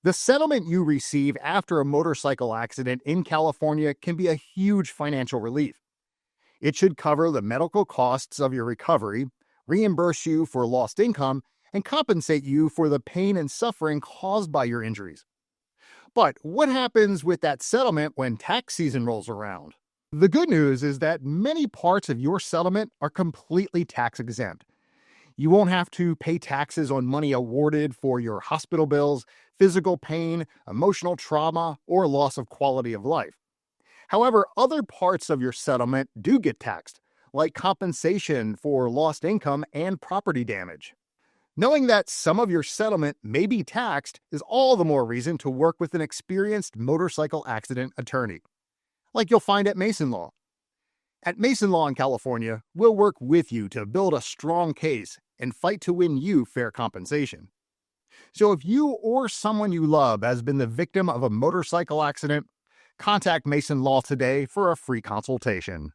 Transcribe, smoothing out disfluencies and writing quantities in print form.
The settlement you receive after a motorcycle accident in California can be a huge financial relief. It should cover the medical costs of your recovery, reimburse you for lost income, and compensate you for the pain and suffering caused by your injuries. But what happens with that settlement when tax season rolls around? The good news is that many parts of your settlement are completely tax exempt. You won't have to pay taxes on money awarded for your hospital bills, physical pain, emotional trauma, or loss of quality of life. However, other parts of your settlement do get taxed, like compensation for lost income and property damage. Knowing that some of your settlement may be taxed is all the more reason to work with an experienced motorcycle accident attorney, like you'll find at Mason Law. At Mason Law in California, we'll work with you to build a strong case and fight to win you fair compensation. So if you or someone you love has been the victim of a motorcycle accident, contact Mason Law today for a free consultation.